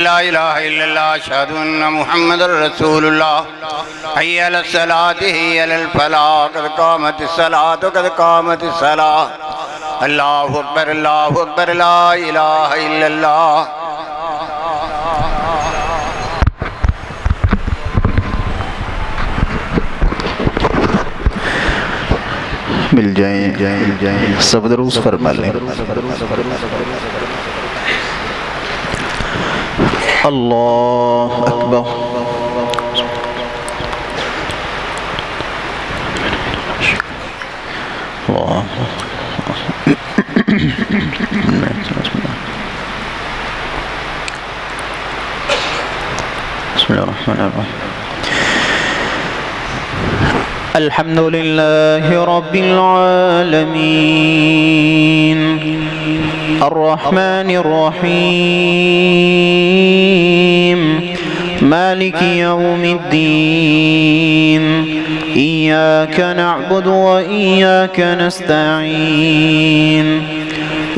لا إله إلا الله أشهد أن محمد رسول الله حي على الصلاة حي على الفلاح قد قامت الصلاة قد قامت الصلاة الله أكبر لا إله إلا الله मिल जाएं सब दरूस फरमा लें। अल्लाह अकबर। अल्हम्दुलिल्लाहि रब्बिल आलमीन अर्रहमानिर रहीम मालिकि यौमिद्दीन इय्याका नअबुदु व इय्याका नस्तईन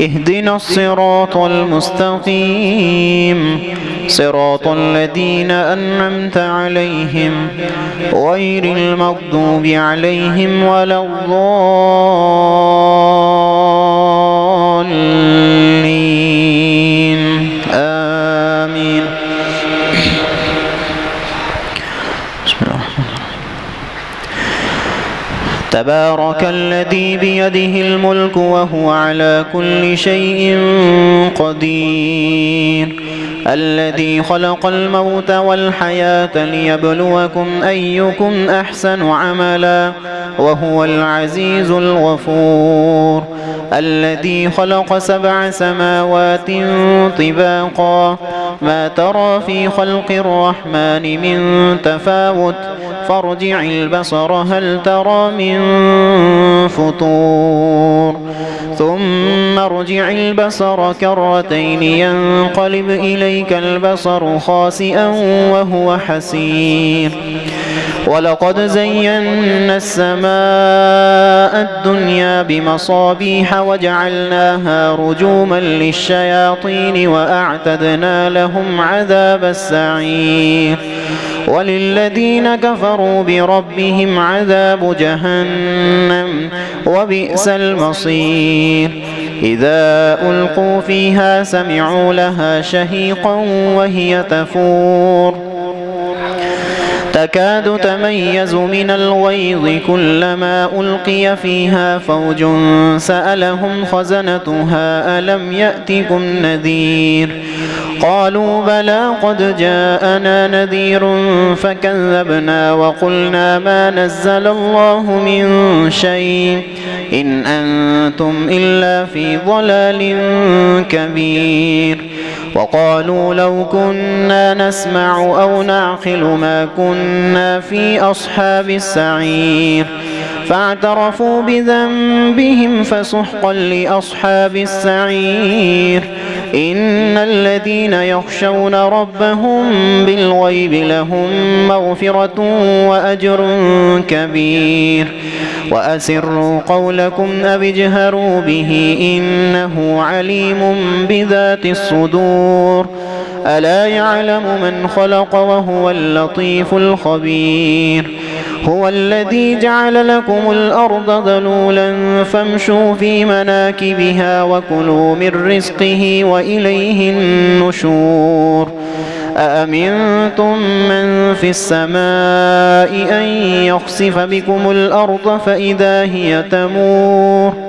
इहदिनस सिरातल मुस्तकीम صراط الذين أنعمت عليهم غير المغضوب عليهم ولا الضالين آمين. تبارك الذي بيده الملك وهو على كل شيء قدير الذي خلق الموت والحياة ليبلوكم أيكم أحسن عملا وهو العزيز الغفور الذي خلق 7 سماوات طباقا ما ترى في خلق الرحمن من تفاوت فارجع البصر هل ترى من فطور ثم ارجع البصر كرتين ينقلب إليك البصر خاسئا وهو حسير ولقد زينا السماء الدنيا بمصابيح وجعلناها رجوما للشياطين وأعتدنا لهم عذاب السعير وللذين كفروا بربهم عذاب جهنم وبئس المصير إذا ألقوا فيها سمعوا لها شهيقا وهي تفور تكاد تميز من الغيظ كلما ألقي فيها فوج سألهم خزنتها ألم يأتكم نذير قالوا بلى قد جاءنا نذير فكذبنا وقلنا ما نزل الله من شيء إن أنتم إلا في ضلال كبير وقالوا لو كنا نسمع أو نعقل ما كنا في أصحاب السعير فاعترفوا بذنبهم فسحقا لأصحاب السعير إن الذين يخشون ربهم بالغيب لهم مغفرة وأجر كبير وأسروا قولكم أو اجهروا به إنه عليم بذات الصدور ألا يعلم من خلق وهو اللطيف الخبير هو الذي جعل لكم الأرض ذلولا فامشوا في مناكبها وكلوا من رزقه وإليه النشور أأمنتم من في السماء أن يخسف بكم الأرض فإذا هي تمور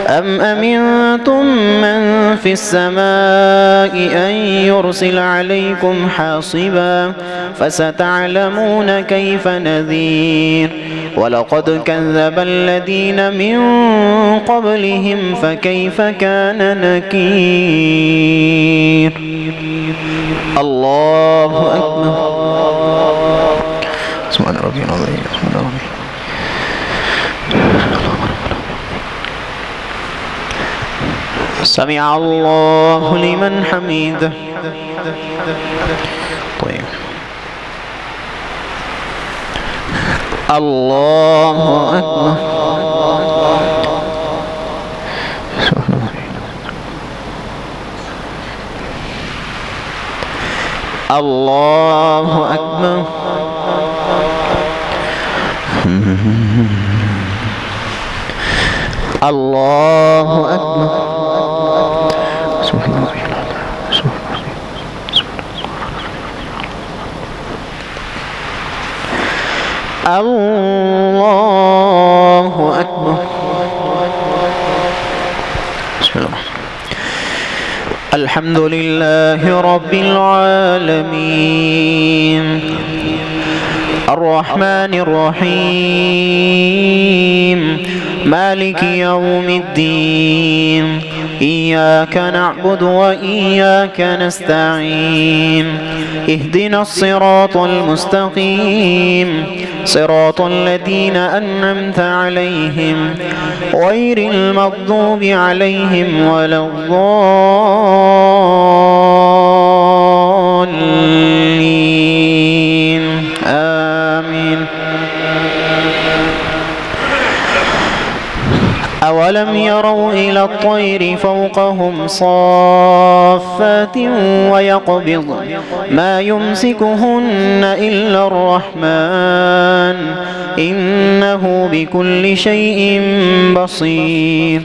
أم أمنتم من في السماء أن يرسل عليكم حاصبا فستعلمون كيف نذير ولقد كذب الذين من قبلهم فكيف كان نكير. الله أكبر. سبحان ربي العظيم. سبحان ربي. سمع الله لمن حمده. طيب. الله أكبر. الله أكبر. الله أكبر. الله أكبر. بسم الله. الحمد لله رب العالمين الرحمن الرحيم مالك يوم الدين إياك نعبد وإياك نستعين اهدنا الصراط المستقيم صراط الذين أنعمت عليهم غير المغضوب عليهم ولا الضالين آمين. أولم يروا إلى الطير فوقهم صافات ويقبض ما يمسكهن إلا الرحمن إنه بكل شيء بصير.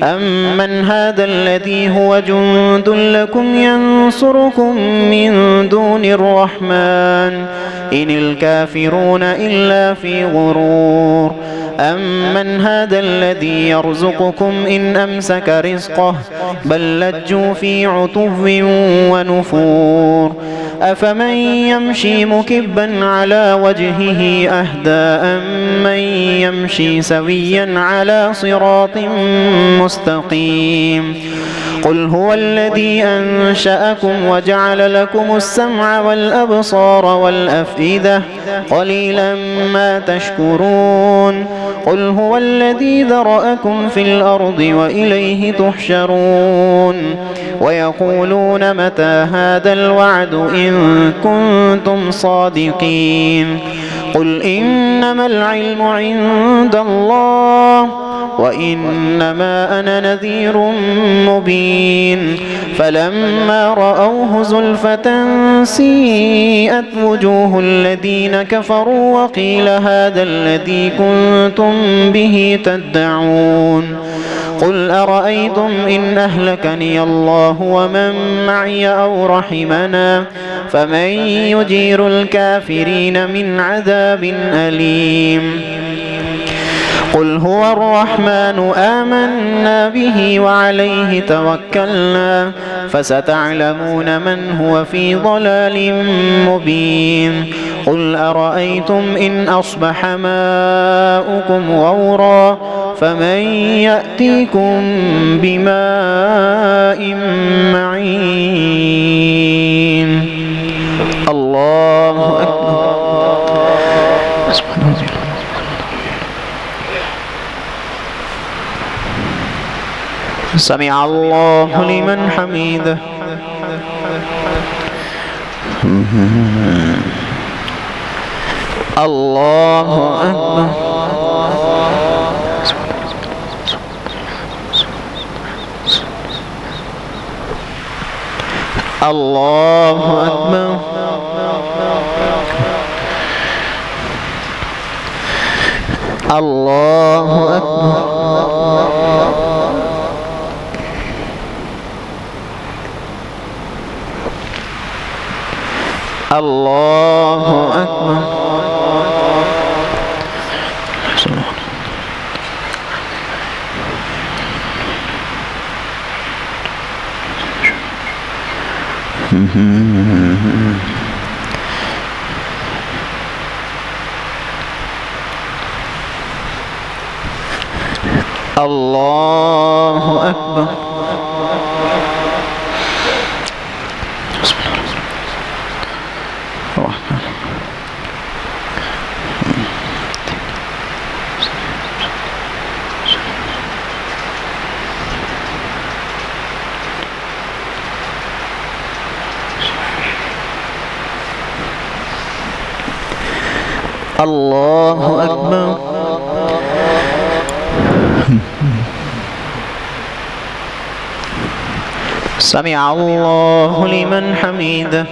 أمن هذا الذي هو جند لكم ينصركم من دون الرحمن إن الكافرون إلا في غرور. أمن هذا الذي يرزقكم إن أمسك رزقه بل لجوا في عتو ونفور. أفمن يمشي مكبا على وجهه أهدى أمن يمشي سويا على صراط مستقيم. قل هو الذي أنشأكم وجعل لكم السمع والأبصار والأفئدة قليلا ما تشكرون. قل هو الذي ذرأكم في الأرض وإليه تحشرون. ويقولون متى هذا الوعد إن كنتم صادقين. قل إنما العلم عند الله وإنما أنا نذير مبين. فلما رأوه زلفة سيئت وجوه الذين كفروا وقيل هذا الذي كنتم به تدعون. قل أرأيتم إن أهلكني الله ومن معي أو رحمنا فمن يجير الكافرين من عذاب أليم. قل هو الرحمن آمنا به وعليه توكلنا فستعلمون من هو في ضلال مبين. قل أرأيتم إن أصبح ماؤكم غورا فمن يأتيكم بماء معين. الله أكبر. سمع الله لمن حمده. الله أكبر. الله أكبر. الله أكبر. الله أكبر. الله أكبر. الله أكبر. سمع الله لمن حمده.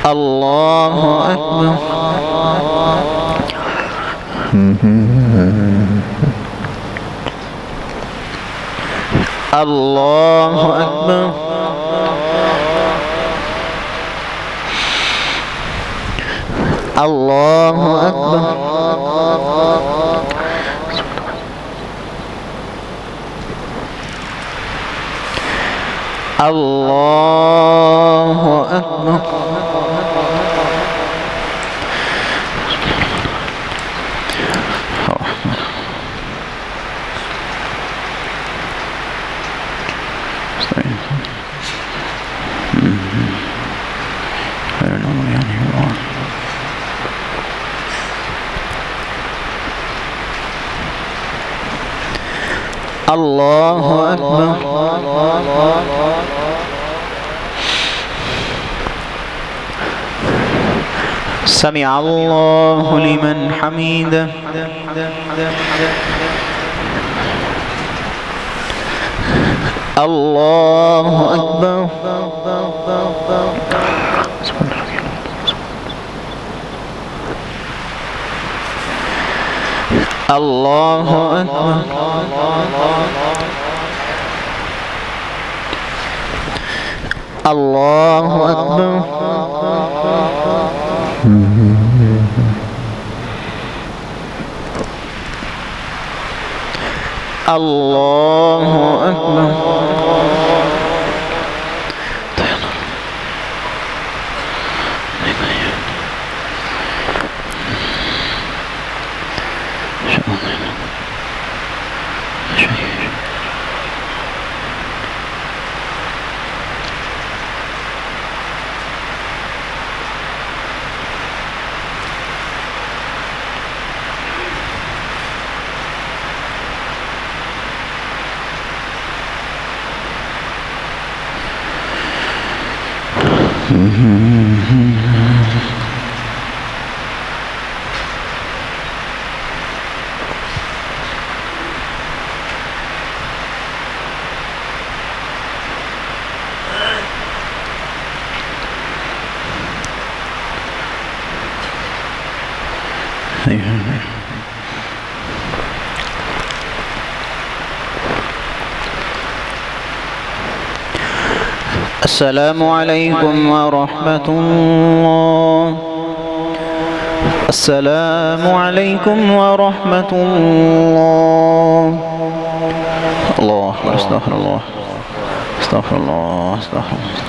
الله أكبر. الله أكبر. الله أكبر. الله أكبر. الله أكبر. سمع الله لمن حمده. الله أكبر. الله أكبر. الله أكبر. الله أكبر. السلام عليكم ورحمة الله. السلام عليكم ورحمة الله. الله أكبر. استغفر الله. استغفر الله. استغفر الله.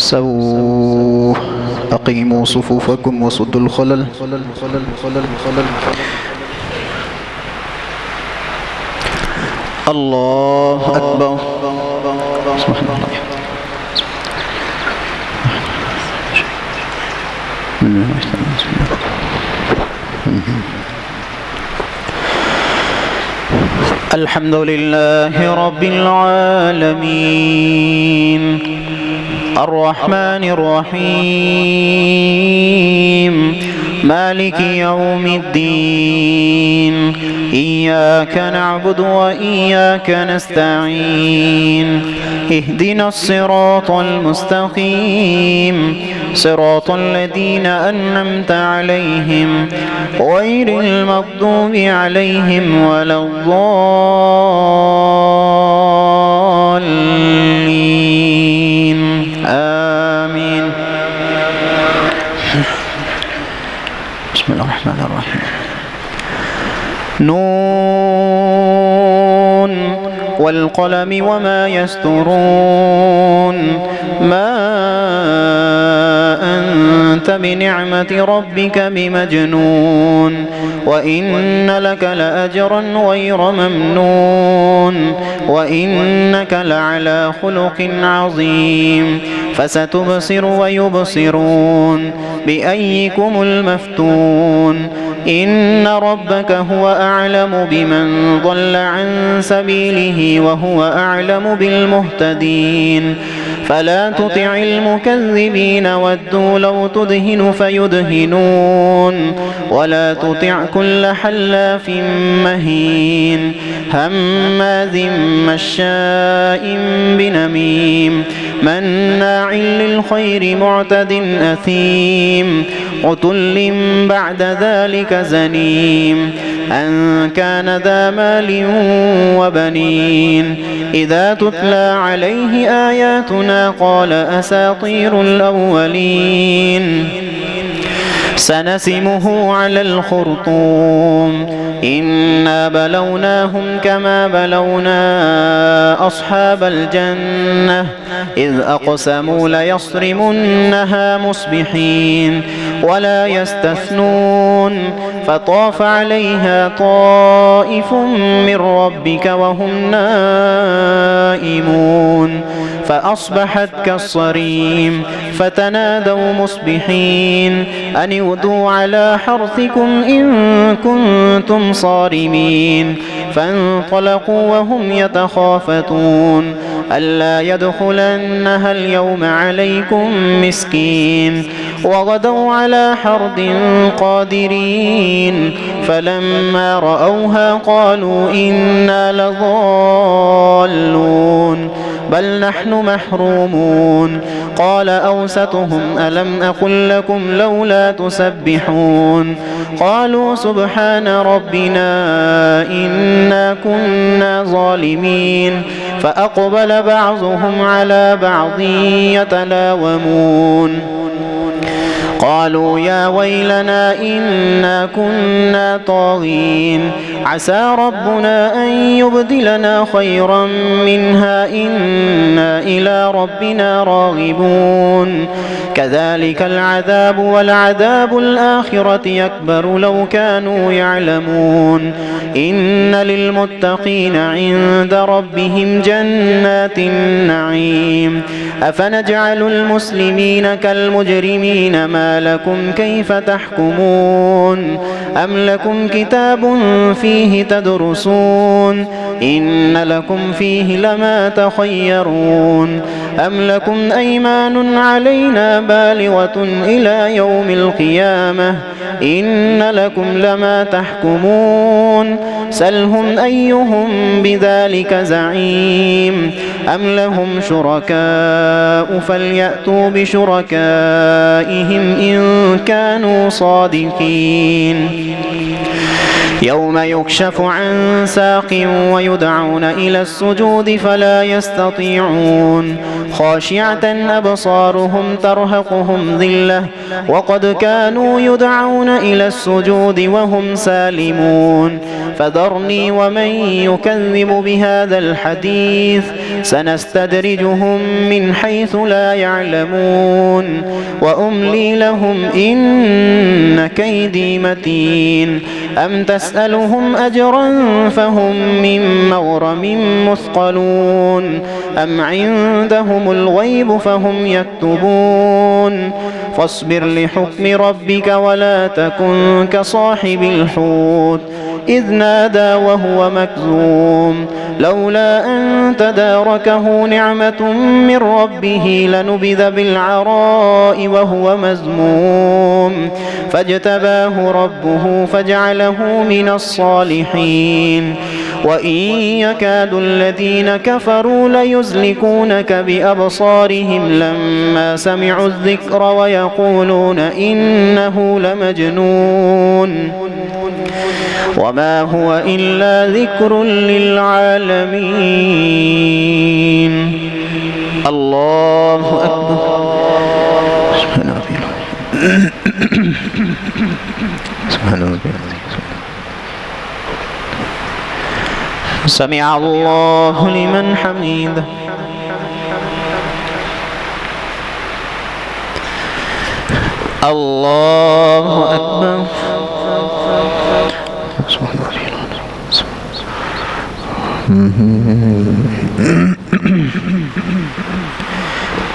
سووا أقيموا صفوفكم وسدوا الخلل. الله أكبر. الحمد لله رب العالمين الرحمن الرحيم مالك يوم الدين إياك نعبد وإياك نستعين اهدنا الصراط المستقيم صراط الذين أنعمت عليهم غير المغضوب عليهم ولا الضالين آمين. بسم الله الرحمن الرحيم. نون والقلم وما يسطرون ما أنت بنعمة ربك بمجنون وإن لك لأجرا غير ممنون وإنك لعلى خلق عظيم فستبصر ويبصرون بأيكم المفتون إن ربك هو أعلم بمن ضل عن سبيله وهو أعلم بالمهتدين فلا تطع المكذبين ودوا لو تدهن فيدهنون ولا تطع كل حلاف مهين هماز مشاء بنميم مناع للخير معتد أثيم عتل بعد ذلك زنيم أن كان ذا مال وبنين إذا تتلى عليه آياتنا قال أساطير الأولين سنسمه على الخرطوم إنا بلوناهم كما بلونا أصحاب الجنة إذ أقسموا ليصرمنها مصبحين ولا يستثنون فطاف عليها طائف من ربك وهم نائمون فأصبحت كالصريم فتنادوا مصبحين أن اغدوا على حرثكم إن كنتم صارمين فانطلقوا وهم يتخافتون ألا يدخلنها اليوم عليكم مسكين وغدوا على حرد قادرين فلما رأوها قالوا إنا لضالون بل نحن محرومون قال أوسطهم ألم أقل لكم لولا تسبحون قالوا سبحان ربنا إنا كنا ظالمين فأقبل بعضهم على بعض يتلاومون قالوا يا ويلنا إنا كنا طاغين عسى ربنا أن يبدلنا خيرا منها إنا إلى ربنا راغبون كذلك العذاب ولعذاب الآخرة أكبر لو كانوا يعلمون إن للمتقين عند ربهم جنات النعيم أفنجعل المسلمين كالمجرمين ما لكم كيف تحكمون أم لكم كتاب فيه تدرسون إن لكم فيه لما تخيرون أم لكم أيمان علينا بالغة إلى يوم القيامة إن لكم لما تحكمون سلهم أيهم بذلك زعيم أم لهم شركاء فليأتوا بشركائهم إن كانوا صادقين يوم يكشف عن ساق ويدعون إلى السجود فلا يستطيعون خاشعة أبصارهم ترهقهم ذلة وقد كانوا يدعون إلى السجود وهم سالمون فذرني ومن يكذب بهذا الحديث سنستدرجهم من حيث لا يعلمون وأملي لهم إن كيدي متين أم تسألهم أجرا فهم من مغرم مثقلون أم عندهم الغيب فهم يكتبون فاصبر لحكم ربك ولا تكن كصاحب الحوت إذ نادى وهو مكذوم لولا أن تداركه نعمة من ربه لنبذ بالعراء وهو مذموم فاجتباه ربه فجعله من الصالحين وإن يكاد الذين كفروا ليزلقونك بأبصارهم لما سمعوا الذكر ويقولون إنه لمجنون وما هو إلا ذكر للعالمين الله أكبر سبحان ربي سبحان ربي سمع الله لمن حمده الله أكبر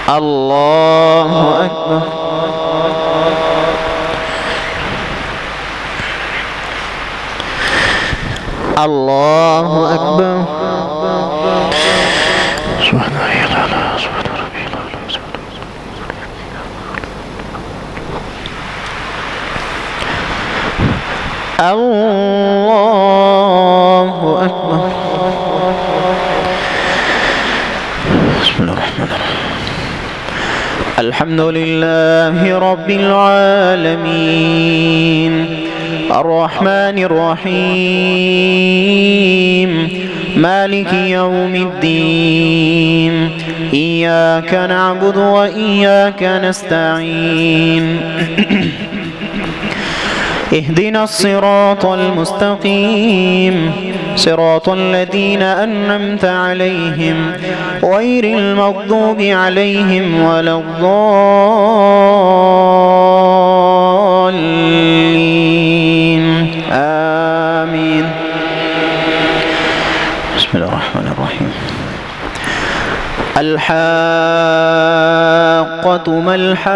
الله أكبر الله أكبر سبحان الله أكبر بسم الله الرحمن الرحيم الحمد لله رب العالمين الرحمن الرحيم مالك يوم الدين إياك نعبد وإياك نستعين اهدنا الصراط المستقيم صراط الذين أنعمت عليهم غير المغضوب عليهم ولا الضالين آمين بسم الله الرحمن الرحيم الحاقة ما الحاقة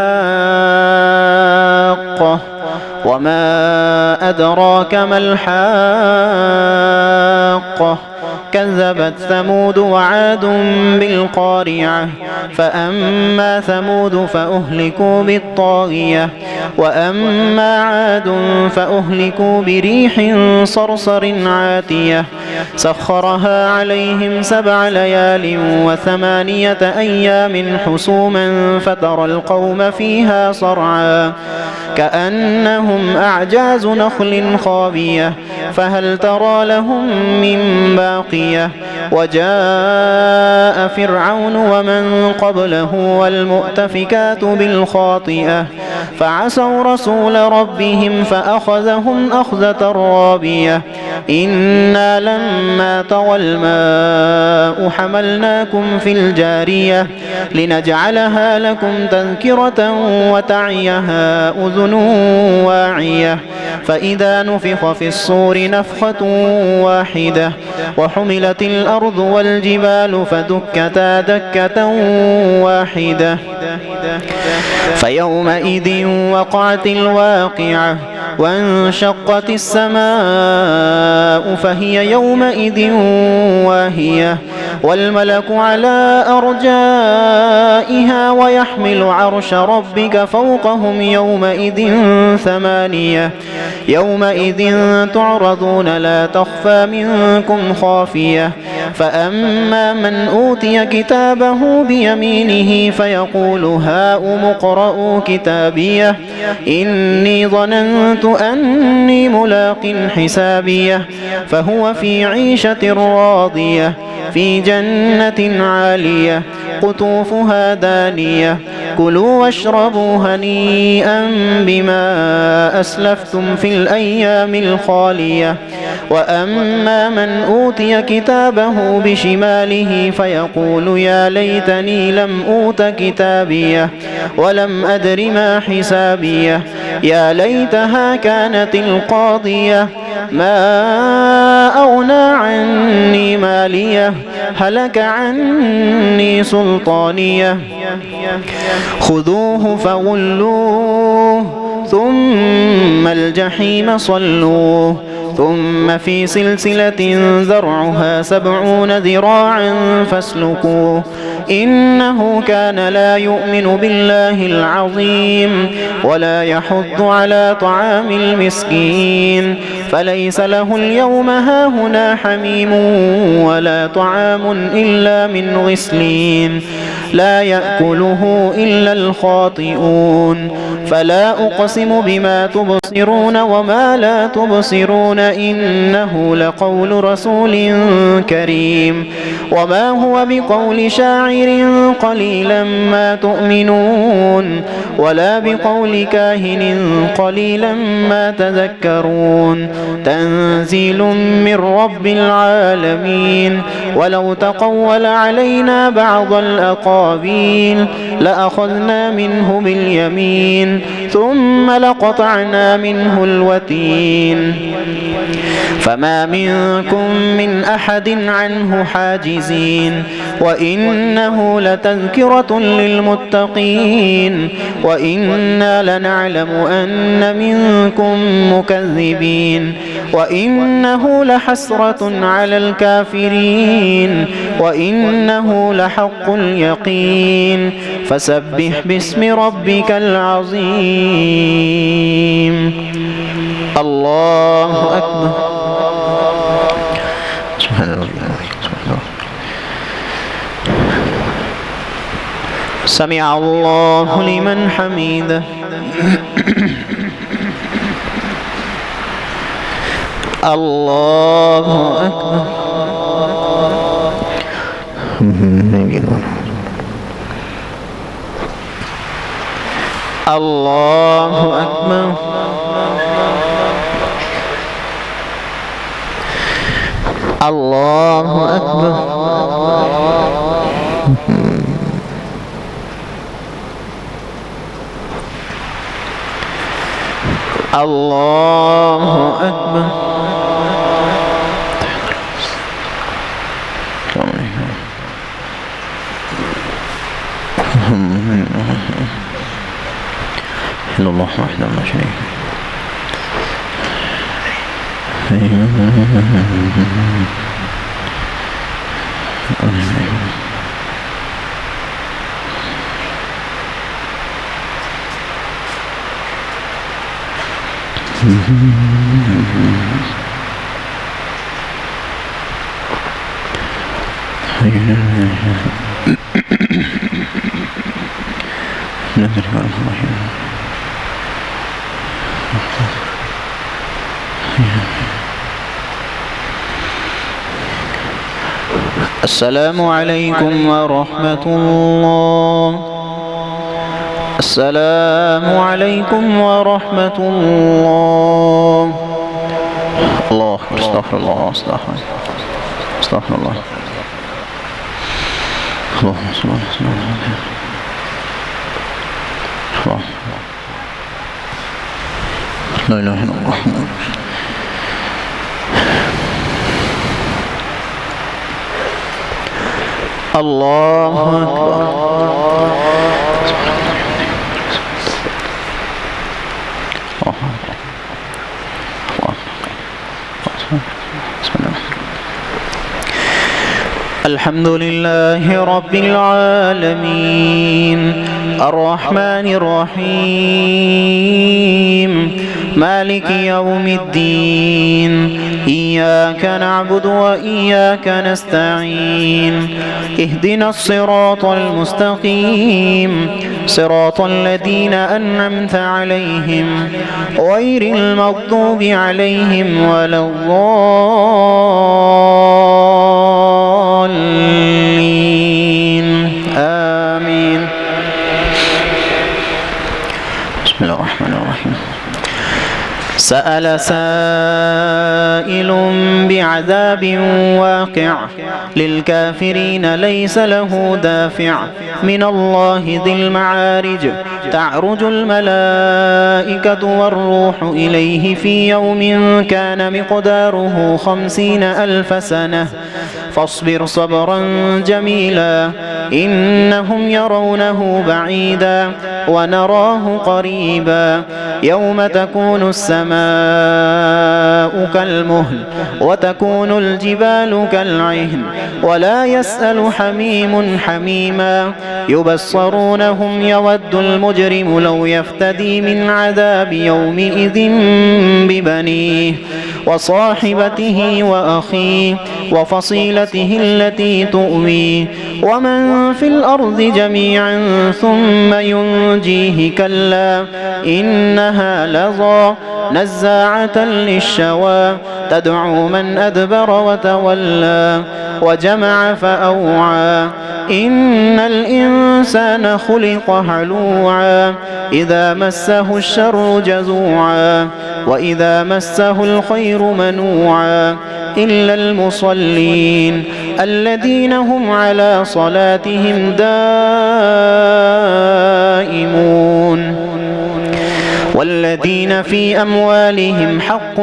وما أدراك ما الحاقة كذبت ثمود وعاد بالقارعة فأما ثمود فأهلكوا بالطاغية وأما عاد فأهلكوا بريح صرصر عاتية سخرها عليهم 7 ليال و8 أيام حسوما فترى القوم فيها صرعا كأنهم أعجاز نخل خاوية فهل ترى لهم من باقية وجاء فرعون ومن قبله والمؤتفكات بالخاطئة فعصوا رسول ربهم فأخذهم أخذة رابية إنا لما طغى الماء حملناكم في الجارية لنجعلها لكم تذكرة وتعيها أذن واعية فإذا نفخ في الصور نفخة واحدة وحملت الأرض والجبال فدكتا دكة واحدة فيومئذ وقعت الواقعة وانشقت السماء فهي يومئذ واهية والملك على أرجائها ويحمل عرش ربك فوقهم يومئذ 8 يومئذ تعرضون لا تخفى منكم خافية فأما من أوتي كتابه بيمينه فيقول هاؤم اقرءوا كتابيه إني ظننت أني ملاق حسابيه فهو في عيشة راضية في جنة عالية قطوفها دانية كلوا واشربوا هنيئا بما أسلفتم في الأيام الخالية وأما من أوتي كتابه بشماله فيقول يا ليتني لم أوت كتابيه ولم أدر ما حسابيه يا ليتها كانت القاضية ما أغنى عني ماليه هلك عني سلطانيه خذوه فغلوه ثم الجحيم صلوه ثم في سلسلة ذرعها 70 ذراعا فاسلكوه إنه كان لا يؤمن بالله العظيم ولا يحض على طعام المسكين فليس له اليوم هاهنا حميم ولا طعام إلا من غسلين لا يأكله إلا الخاطئون فلا أقسم بما تبصرون وما لا تبصرون إنه لقول رسول كريم وما هو بقول شاعر قليلا ما تؤمنون ولا بقول كاهن قليلا ما تذكرون تنزيل من رب العالمين ولو تقول علينا بعض الأقاويل لأخذنا منه باليمين ثم لقطعنا منه الوتين فما منكم من أحد عنه حاجزين وإنه لتذكرة للمتقين وإنا لنعلم أن منكم مكذبين وإنه لحسرة على الكافرين وإنه لحق اليقين فسبح باسم ربك العظيم الله أكبر سبحان الله. سمع الله لمن حمده الله أكبر الله أكبر الله أكبر الله أكبر إلا الله وحده لا شريك السلام عليكم ورحمة الله. السلام عليكم ورحمة الله. الله استغفر الله استغفر الله. اللهم صل على سيدنا محمد. لا إله إلا الله. الله أكبر. الحمد لله رب العالمين الرحمن الرحيم مالك يوم الدين إياك نعبد وإياك نستعين اهدنا الصراط المستقيم صراط الذين أنعمت عليهم غير المغضوب عليهم ولا الضالين سأل سائل بعذاب واقع للكافرين ليس له دافع من الله ذي المعارج تعرج الملائكة والروح إليه في يوم كان مقداره 50,000 سنة فاصبر صبرا جميلا إنهم يرونه بعيدا ونراه قريبا يوم تكون السماء كالمهل وتكون الجبال كالعهن ولا يسأل حميم حميما يبصرونهم يود المجرم لو يفتدي من عذاب يومئذ ببنيه وصاحبته وأخيه وفصيلته التي تؤويه ومن في الأرض جميعا ثم ينجيه كلا إنها لظى نزاعة للشوى تدعو من أدبر وتولى وجمع فأوعى إن الإنسان خلق هلوعا إذا مسه الشر جزوعا وإذا مسه الخير منوعا إلا المصلين الذين هم على صلاتهم دائمون والذين في أموالهم حق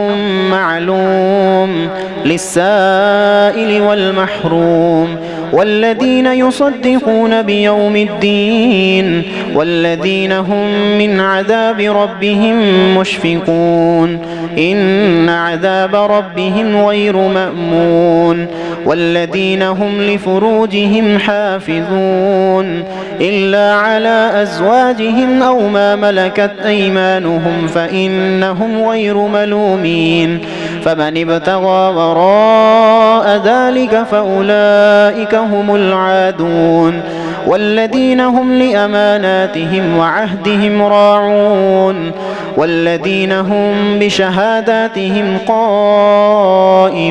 معلوم للسائل والمحروم والذين يصدقون بيوم الدين والذين هم من عذاب ربهم مشفقون إن عذاب ربهم غير مأمون والذين هم لفروجهم حافظون إلا على أزواجهم أو ما ملكت أيمانهم فإنهم غير ملومين فمن ابتغى وراء ذلك فأولئك هم العادون والذين هم لأماناتهم وعهدهم راعون والذين هم بشهاداتهم قائمون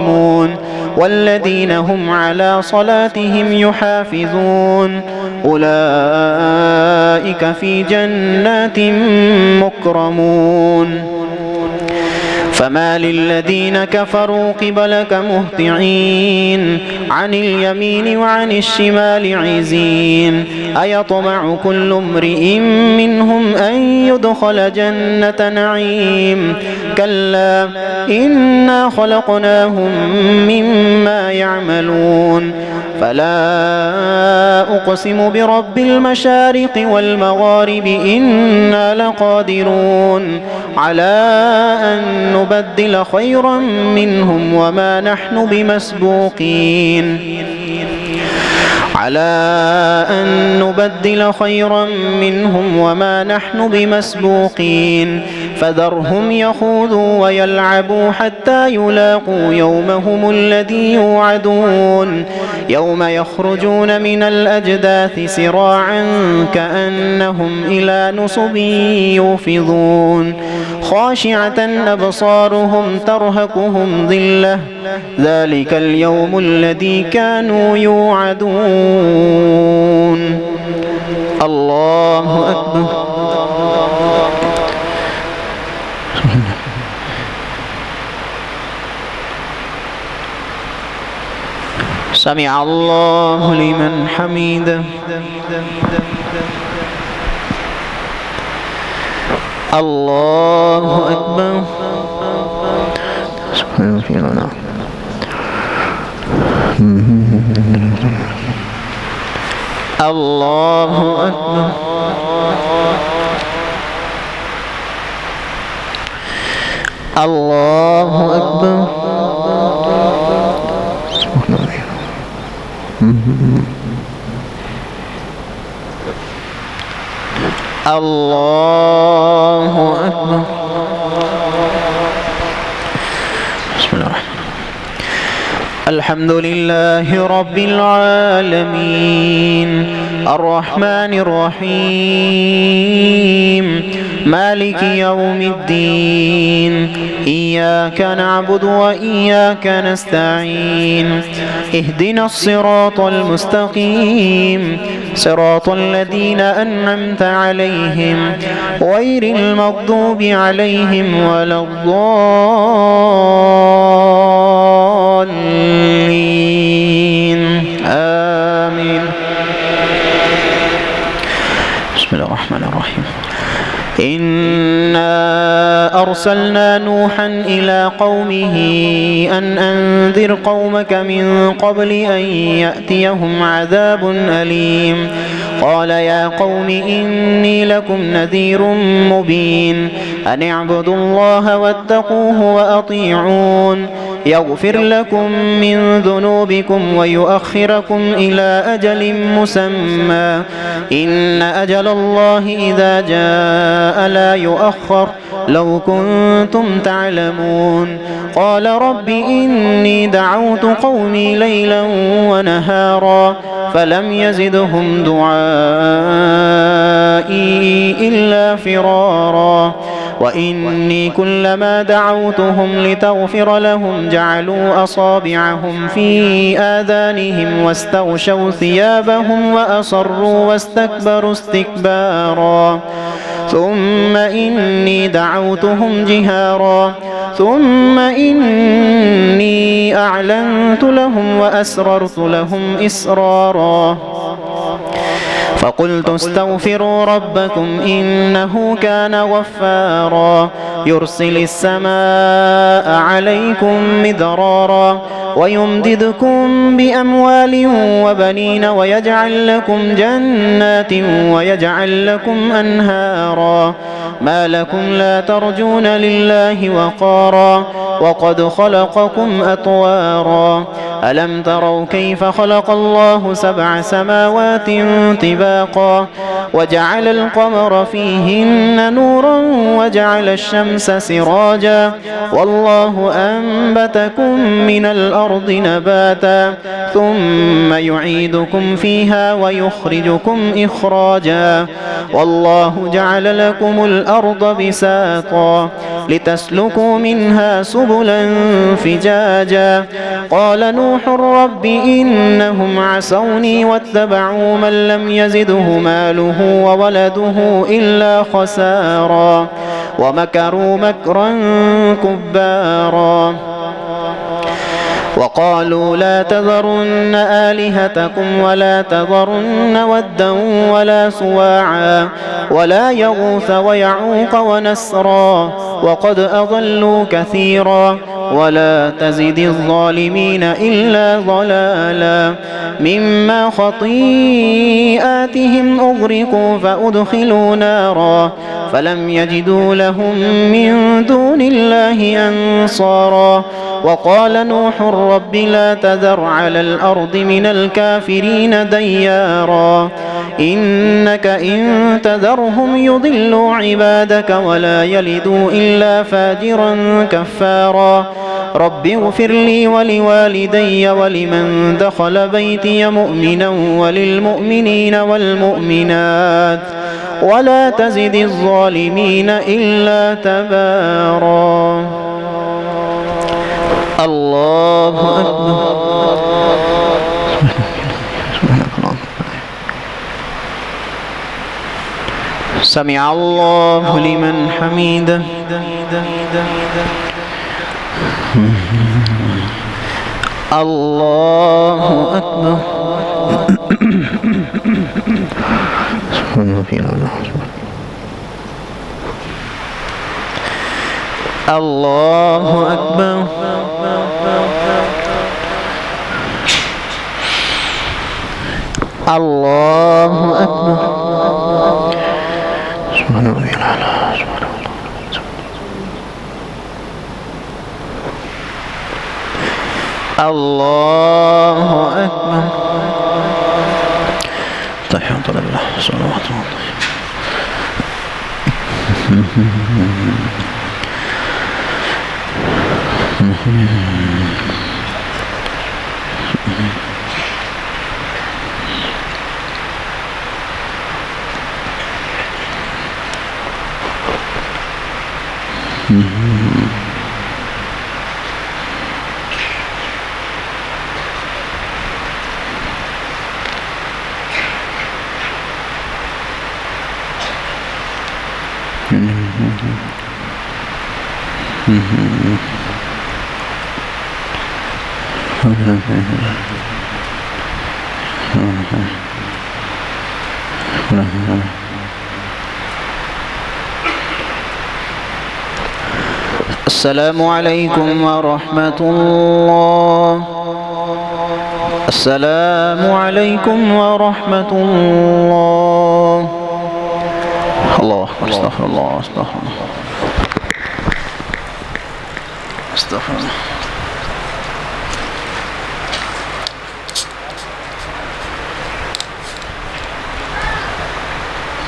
والذين هم على صلاتهم يحافظون أولئك في جنات مكرمون فما للذين كفروا قبلك مهطعين عن اليمين وعن الشمال عزين أيطمع كل امرئ منهم أن يدخل جنة نعيم كلا إنا خلقناهم مما يعملون فلا أقسم برب المشارق والمغارب إنا لقادرون على أن نبدل خيرا منهم وما نحن بمسبوقين على أن نبدل خيرا منهم وما نحن بمسبوقين فذرهم يخوضوا ويلعبوا حتى يلاقوا يومهم الذي يوعدون يوم يخرجون من الأجداث سراعا كأنهم إلى نصب يوفضون خاشعة أبصارهم ترهقهم ذلة ذلك اليوم الذي كانوا يوعدون الله أكبر سمع الله لمن حمده الله أكبر الله أكبر الله أكبر الله أكبر بسم الله الرحمن الحمد لله رب العالمين الرحمن الرحيم مالك يوم الدين إياك نعبد وإياك نستعين اهدنا الصراط المستقيم صراط الذين أنعمت عليهم غير المغضوب عليهم ولا الضالين آمين. بسم الله الرحمن الرحيم. إنا أرسلنا نوحا إلى قومه أن أنذر قومك من قبل أن يأتيهم عذاب أليم. قال يا قوم إني لكم نذير مبين أن اعبدوا الله واتقوه وأطيعون يغفر لكم من ذنوبكم ويؤخركم إلى أجل مسمى إن أجل الله إذا جاء لا يؤخر لو كنتم تعلمون. قال رب إني دعوت قومي ليلا ونهارا فلم يزدهم دعائي إلا فرارا وإني كلما دعوتهم لتغفر لهم جعلوا أصابعهم في آذانهم واستغشوا ثيابهم وأصروا واستكبروا استكبارا ثم إني دعوتهم جهارا ثم إني أعلنت لهم وأسررت لهم إسرارا فقلت استغفروا ربكم إنه كان غفارا يرسل السماء عليكم مدرارا ويمددكم بأموال وبنين ويجعل لكم جنات ويجعل لكم أنهارا ما لكم لا ترجون لله وقارا وقد خلقكم أطوارا ألم تروا كيف خلق الله 7 سماوات طباقا وجعل القمر فيهن نورا وجعل الشمس سراجا والله أنبتكم من الأرض نباتا ثم يعيدكم فيها ويخرجكم إخراجا والله جعل لكم الأرض بساطا لتسلكوا منها سبلا فجاجا. قال نوح رب إنهم عصوني واتبعوا من لم يزده ماله وولده إلا خسارا ومكروا مكرا كبارا وقالوا لا تذرن آلهتكم ولا تذرن ودا ولا سواعا ولا يغوث ويعوق ونسرا وقد أضلوا كثيرا ولا تزد الظالمين إلا ضلالا مما خطيئاتهم أغرقوا فأدخلوا نارا فلم يجدوا لهم من دون الله أنصارا. وقال نوح رب لا تذر على الأرض من الكافرين ديارا إنك إن تذرهم يضلوا عبادك ولا يلدوا إلا فاجرا كفارا. رب اغفر لي ولوالدي ولمن دخل بيتي مؤمنا وللمؤمنين والمؤمنات ولا تزد الظالمين إلا تبارا. الله أكبر. سمع الله لمن حمده. الله أكبر. الله أكبر. الله أكبر. سبحان ربي الأعلى. الله أكبر. تحية لله صلوات الله. السلام عليكم ورحمة الله. السلام عليكم ورحمة الله. الله أكبر. استغفر الله استغفر الله استغفر الله.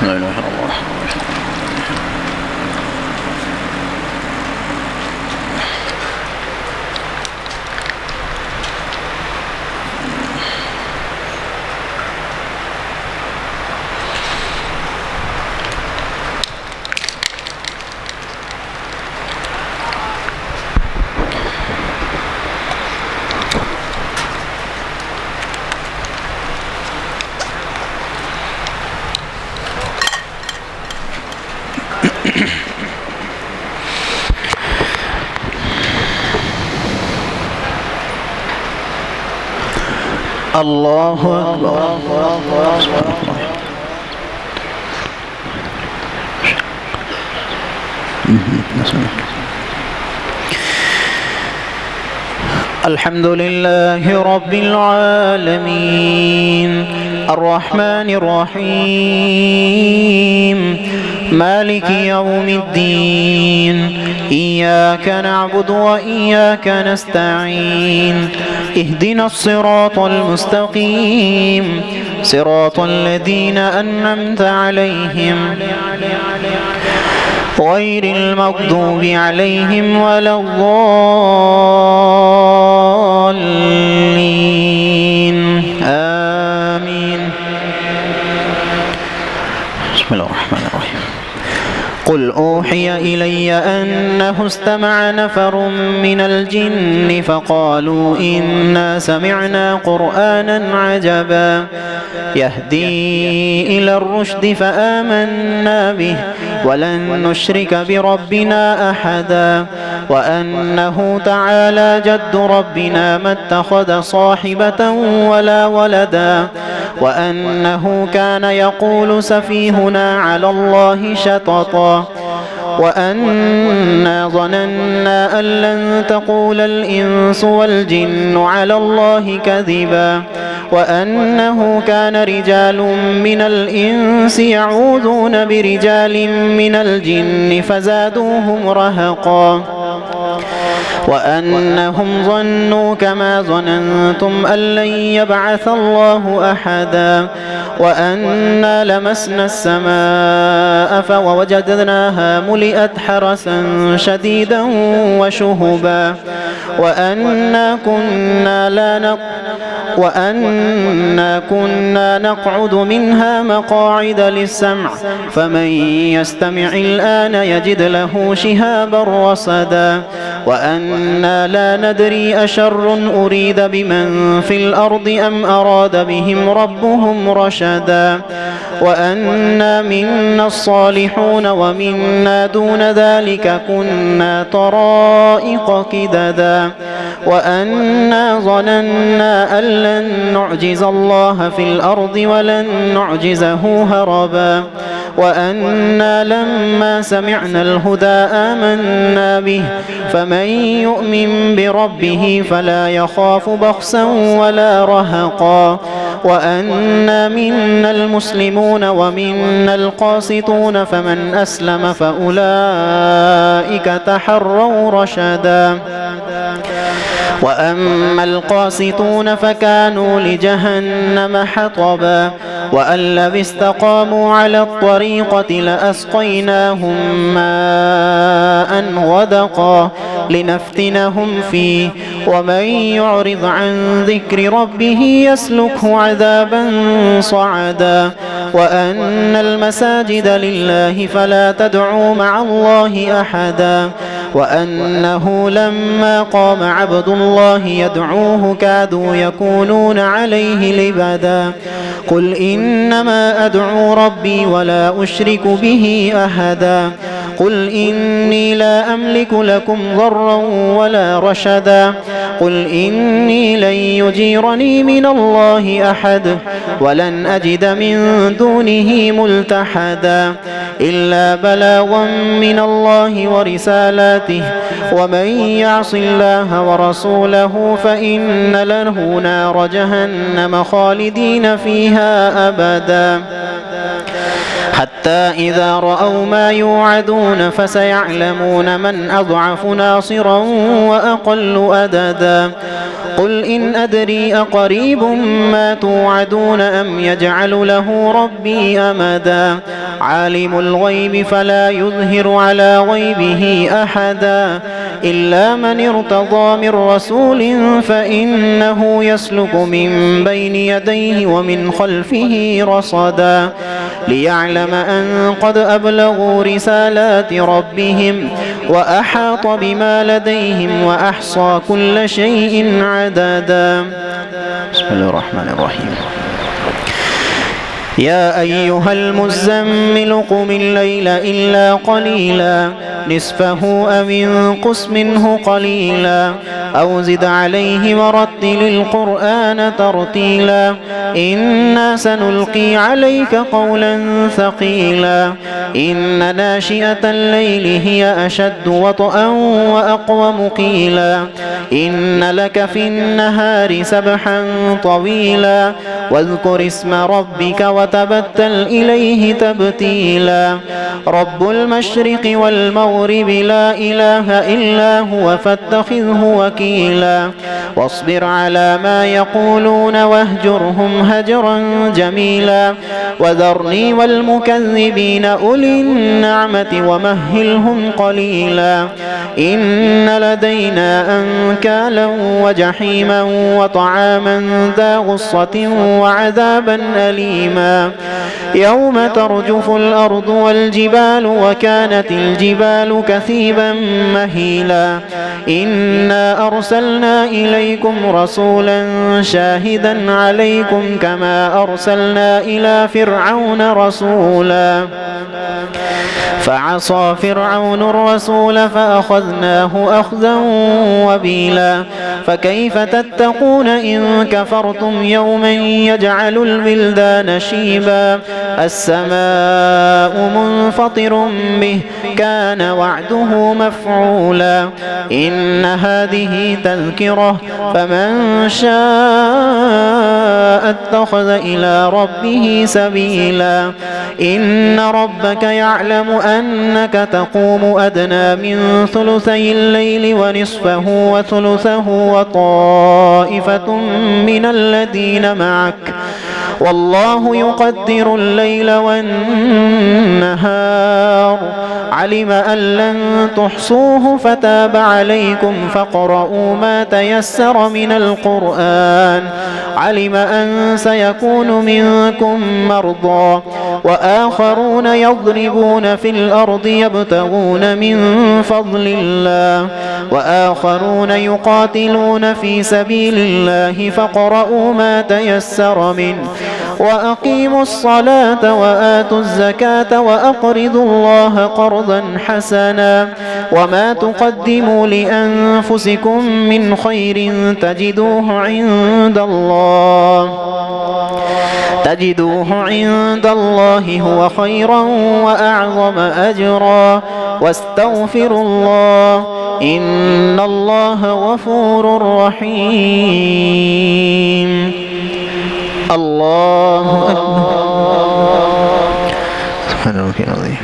لا إله إلا الله. الله أكبر. الحمد لله رب العالمين الرحمن الرحيم مالك يوم الدين إياك نعبد وإياك نستعين اهدنا الصراط المستقيم صراط الذين أنعمت عليهم غير المغضوب عليهم ولا الضالين آمين. بسم الله الرحمن الرحيم. قل أوحي إلي أنه استمع نفر من الجن فقالوا إنا سمعنا قرآنا عجبا يهدي إلى الرشد فآمنا به ولن نشرك بربنا أحدا وأنه تعالى جد ربنا ما اتخذ صاحبة ولا ولدا وأنه كان يقول سفيهنا على الله شططا وأنا ظننا أن لن تقول الإنس والجن على الله كذبا وأنه كان رجال من الإنس يعوذون برجال من الجن فزادوهم رهقا وأنهم ظنوا كما ظننتم أن لن يبعث الله أحدا وأنا لمسنا السماء فوجدناها ملئت حرسا شديدا وشهبا وأنا كنا نقعد منها مقاعد للسمع فمن يستمع الآن يجد له شهابا رصدا وأنا لا ندري أشر أريد بمن في الأرض أم أراد بهم ربهم رشدا وأنا منا الصالحون ومنا دون ذلك كنا طرائق كددا وأنا ظننا أن لن نعجز الله في الأرض ولن نعجزه هربا وأنا لما سمعنا الهدى آمنا به فمن يؤمن بربه فلا يخاف بخسا ولا رهقا وأنا منا المسلمون ومنا القاسطون فمن أسلم فأولئك تحروا رشدا وأما القاسطون فكانوا لجهنم حطبا وأن لو استقاموا على الطريقة لأسقيناهم ماء غدقا لنفتنهم فيه ومن يعرض عن ذكر ربه يسلكه عذابا صعدا وأن المساجد لله فلا تدعوا مع الله أحدا وأنه لما قام عبد الله يدعوه كادوا يكونون عليه لبدا قل إنما أدعو ربي ولا أشرك به أحدا قل إني لا أملك لكم ضرا ولا رشدا قل إني لن يجيرني من الله أحد ولن أجد من دونه ملتحدا إلا بلاغا من الله ورسالاته ومن يعص الله ورسوله فإن له نار جهنم خالدين فيها أبدا حتى إذا رأوا ما يوعدون فسيعلمون من أضعف ناصرا وأقل أددا قل إن أدري أقريب ما توعدون أم يجعل له ربي أمدا عالم الغيب فلا يظهر على غيبه أحدا إلا من ارتضى من رسول فإنه يسلك من بين يديه ومن خلفه رصدا ليعلم أن قد أبلغوا رسالات ربهم وأحاط بما لديهم وأحصى كل شيء عددا. بسم الله الرحمن الرحيم. يا أيها المزمل قم الليل إلا قليلا نصفه أو انقص منه قليلا أو زد عليه ورتل القرآن ترتيلا إنا سنلقي عليك قولا ثقيلا إن ناشئة الليل هي أشد وطئا وأقوم قيلا إن لك في النهار سبحا طويلا واذكر اسم ربك وتبتل إليه تبتيلا رب المشرق والمغرب لا إله إلا هو فاتخذه وكيلا واصبر على ما يقولون واهجرهم هجرا جميلا وذرني والمكذبين أولي النعمة ومهلهم قليلا إن لدينا أنكالا وجحيما وطعاما ذا غصة وعذابا أليما يوم ترجف الأرض والجبال وكانت الجبال كثيبا مهيلا إنا أرسلنا إليكم رسولا شاهدا عليكم كما أرسلنا إلى فرعون رسولا فعصى فرعون الرسول فأخذناه أخذا وبيلا فكيف تتقون إن كفرتم يوما يجعل الولدان شيبا السماء منفطر به كان وعده مفعولا إن هذه تذكرة فمن شاء اتخذ إلى ربه سبيلا إن ربك يعلم أنك تقوم أدنى من ثلثي الليل ونصفه وثلثه وطائفة من الذين معك والله يقدر الليل والنهار علم أن لن تحصوه فتاب عليكم فاقرؤوا ما تيسر من القرآن علم أن سيكون منكم مرضى وآخرون يضربون في الأرض يبتغون من فضل الله وآخرون يقاتلون في سبيل الله فاقرؤوا ما تيسر منه وأقيموا الصلاة وآتوا الزكاة وأقرضوا الله قرضا حسنا وما تقدموا لأنفسكم من خير تجدوه عند الله هو خيرا وأعظم أجرا واستغفروا الله إن الله غفور رحيم. الله أكبر. سبحان ربك العظيم.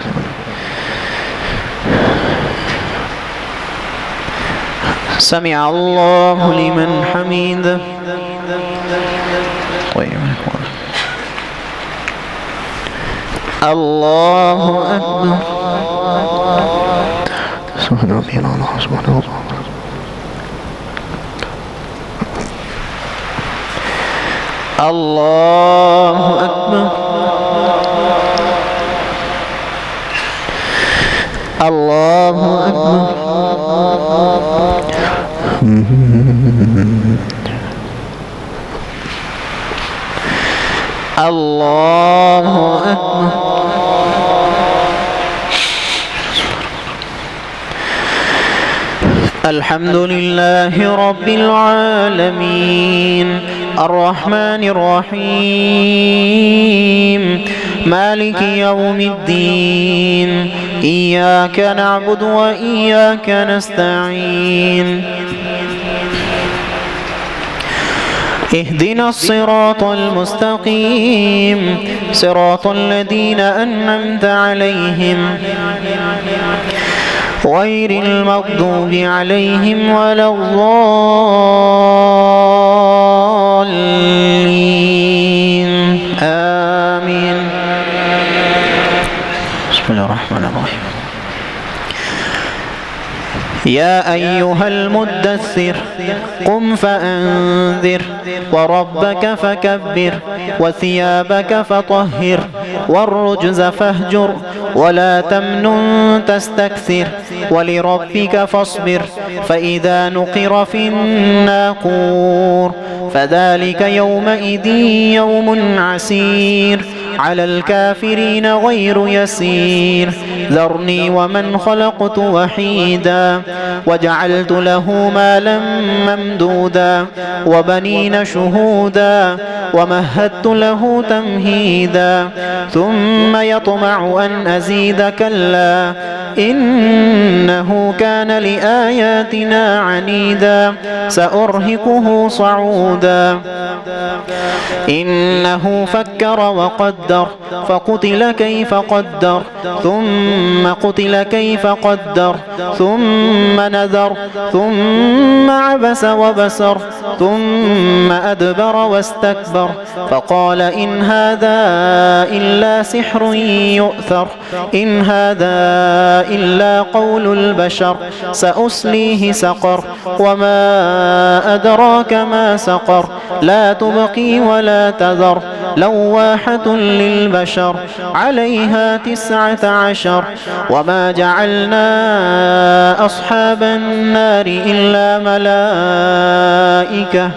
سمع الله لمن حمده. الله أكبر. سبحان ربي العظيم. سبحان الله. الله أكبر. الله أكبر. الله أكبر. الحمد لله رب العالمين الرحمن الرحيم مالك يوم الدين إياك نعبد وإياك نستعين اهدنا الصراط المستقيم صراط الذين أنعمت عليهم غير المغضوب عليهم ولا الضالين آمين. بسم الله الرحمن الرحيم. يا أيها المدثر قم فأنذر وربك فكبر وثيابك فطهر والرجز فاهجر ولا تمنن تستكثر ولربك فاصبر فإذا نقر في الناقور فذلك يومئذ يوم عسير على الكافرين غير يسير ذرني ومن خلقت وحيدا وجعلت له مالا ممدودا وبنين شهودا ومهدت له تمهيدا ثم يطمع أن أزيد كلا إنه كان لآياتنا عنيدا سأرهقه صعودا إنه فكر وقدر فقتل كيف قدر ثم قتل كيف قدر ثم نذر ثم عبس وبسر ثم أدبر واستكبر فقال إن هذا إلا سحر يؤثر إن هذا إلا قول البشر سأصليه سقر وما أدراك ما سقر لا تبقي ولا تذر لواحة للبشر عليها 19 وما جعلنا أصحاب النار إلا ملائكة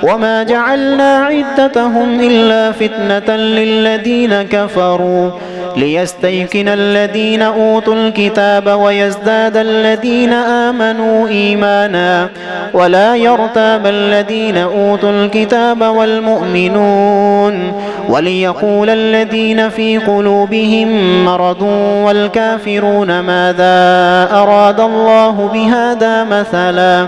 وما جعلنا عدتهم إلا فتنة للذين كفروا ليستيقن الذين أوتوا الكتاب ويزداد الذين آمنوا إيمانا ولا يرتاب الذين أوتوا الكتاب والمؤمنون وليقول الذين في قلوبهم مرض والكافرون ماذا أراد الله بهذا مثلا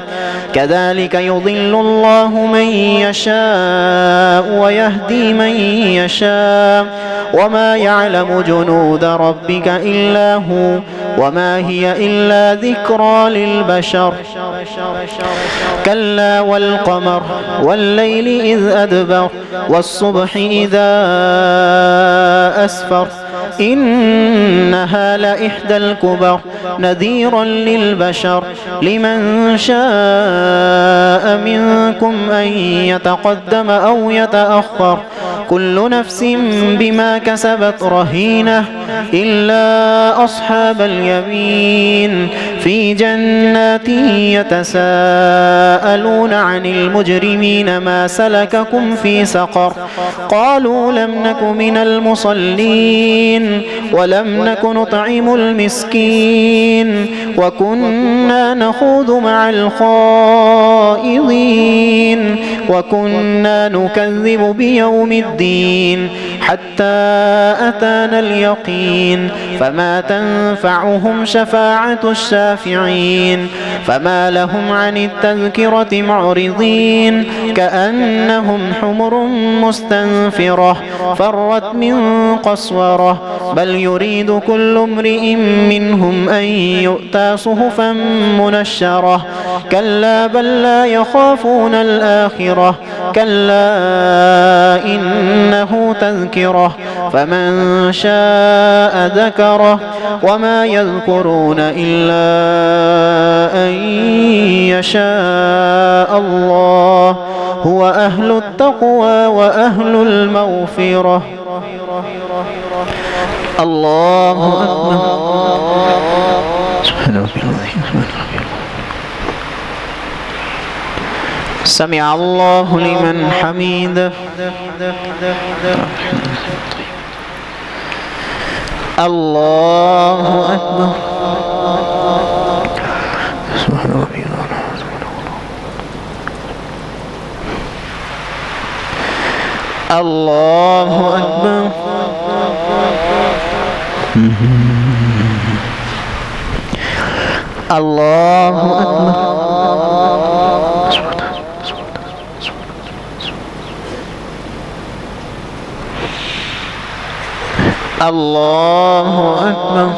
كذلك يضل الله من يشاء ويهدي من يشاء وما يعلم جنود ربك إلا هو وما هي إلا ذكرى للبشر كلا والقمر والليل إذ أدبر والصبح إذا أسفر إنها لإحدى الكبر نذيرا للبشر لمن شاء منكم أن يتقدم أو يتأخر كل نفس بما كسبت رهينة إلا أصحاب اليمين في جنات يتساءلون عن المجرمين ما سلككم في سقر قالوا لم نك من المصلين ولم نك نطعم المسكين وكنا نخوض مع الخائضين وكنا نكذب بيوم الدين حتى أتانا اليقين فما تنفعهم شفاعة الشافعين فما لهم عن التذكرة معرضين كأنهم حمر مستنفرة فرت من قسورة بل يريد كل امرئ منهم أن يؤتى صحفا منشرة كلا بل لا يخافون الآخرة كلا إنه تذكرة فمن شاء ذكره وما يذكرون إلا أن يشاء الله هو أهل التقوى وأهل المغفرة. الله أكبر. سمع الله لمن حميده. الله أكبر. الله أكبر. الله أكبر. الله أكبر.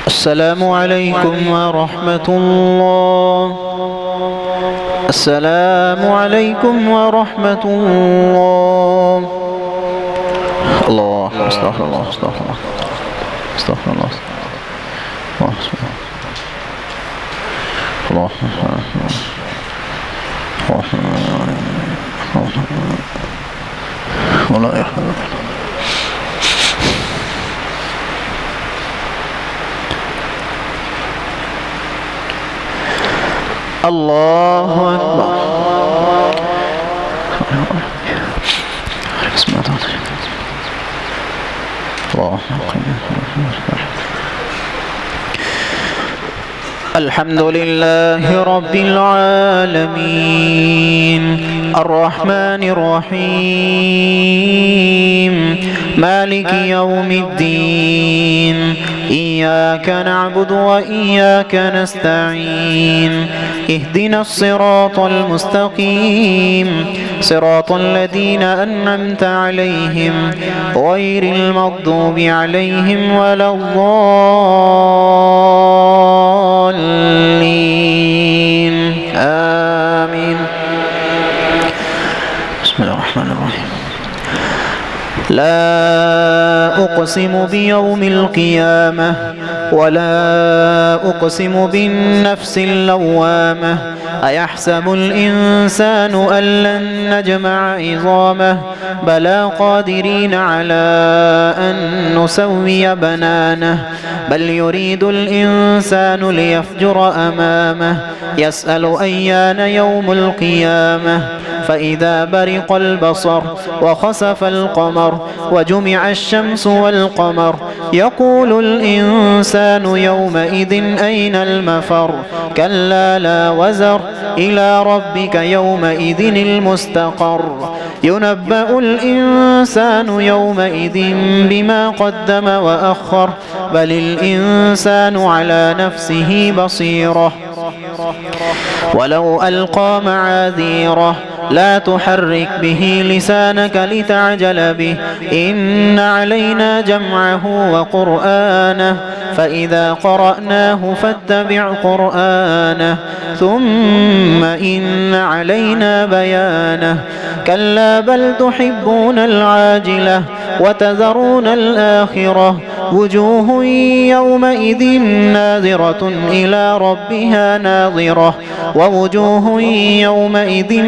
السلام عليكم ورحمة الله. السلام عليكم ورحمة الله. الله استغفر الله استغفر الله استغفر الله الله ولا يرحم. الله أكبر. الحمد لله رب العالمين الرحمن الرحيم مالك يوم الدين إياك نعبد وإياك نستعين اهدنا الصراط المستقيم صراط الذين أنعمت عليهم غير المغضوب عليهم ولا الضالين آمين. بسم الله الرحمن الرحيم. لا أقسم بيوم القيامة ولا أقسم بالنفس اللوامة أيحسب الإنسان أن لن نجمع عظامه بلى قادرين على أن نسوي بنانه بل يريد الإنسان ليفجر أمامه يسأل أيان يوم القيامة فإذا برق البصر وخسف القمر وجمع الشمس والقمر يقول الإنسان يومئذ أين المفر كلا لا وزر إلى ربك يومئذ المستقر ينبأ الإنسان يومئذ بما قدم وأخر بل الإنسان على نفسه بصيرة ولو ألقى معاذيره لا تحرك به لسانك لتعجل به إن علينا جمعه وقرآنه فإذا قرأناه فاتبع قرآنه ثم إن علينا بيانه كلا بل تحبون العاجلة وتذرون الآخرة وجوه يومئذ ناظرة إلى ربها ناظرة ووجوه يومئذ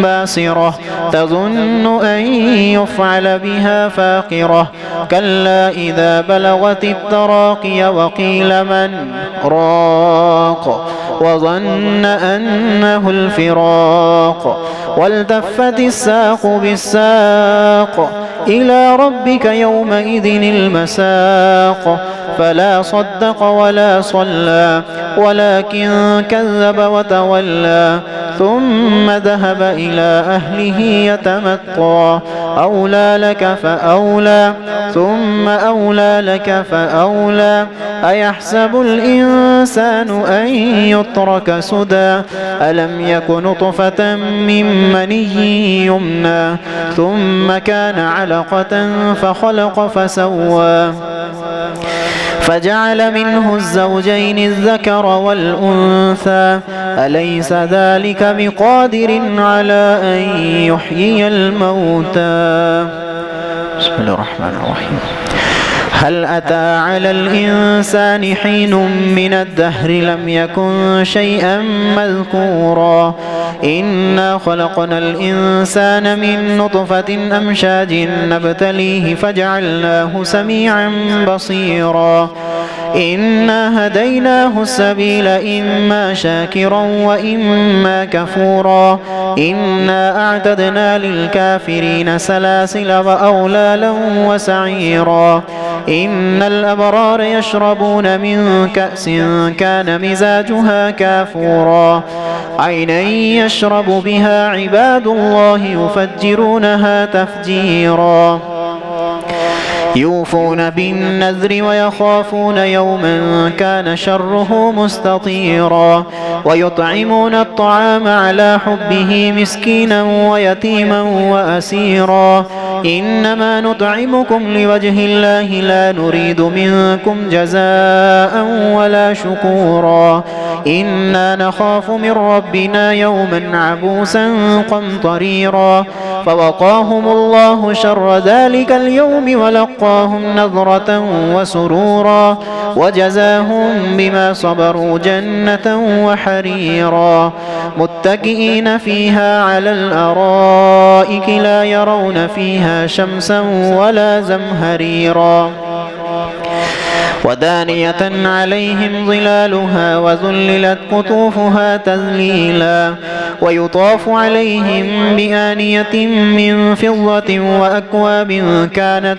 باسرة تظن أن يفعل بها فاقرة كلا إذا بلغت التراقي وقيل من راق وظن أنه الفراق والتفت الساق بالساق إلى ربك يومئذ المساق فلا صدق ولا صلى ولكن كذب وتولى ثم ذهب إلى أهله يتمطى أولى لك فأولى ثم أولى لك فأولى أيحسب الإنسان أن يترك سدى ألم يك نطفة من مني يمنى ثم كان علقة فخلق فسوى فجعل منه الزوجين الذكر والأنثى أليس ذلك بقادر على أن يحيي الموتى بسم الله الرحمن الرحيم هل أتى على الإنسان حين من الدهر لم يكن شيئا مذكورا إنا خلقنا الإنسان من نطفة أمشاج نبتليه فجعلناه سميعا بصيرا إنا هديناه السبيل إما شاكرا وإما كفورا إنا أعتدنا للكافرين سلاسل وأغلالا وسعيرا إن الأبرار يشربون من كأس كان مزاجها كافورا عينا يشرب بها عباد الله يفجرونها تفجيرا يوفون بالنذر ويخافون يوما كان شره مستطيرا ويطعمون الطعام على حبه مسكينا ويتيما وأسيرا إنما نطعمكم لوجه الله لا نريد منكم جزاء ولا شكورا إنا نخاف من ربنا يوما عبوسا قمطريرا فوقاهم الله شر ذلك اليوم ولقاهم نظرة وسرورا وجزاهم بما صبروا جنة وحريرا متكئين فيها على الأرائك لا يرون فيها شمسا ولا زمهريرا ودانية عليهم ظلالها وذللت قطوفها تذليلا ويطاف عليهم بآنية من فضة وأكواب كانت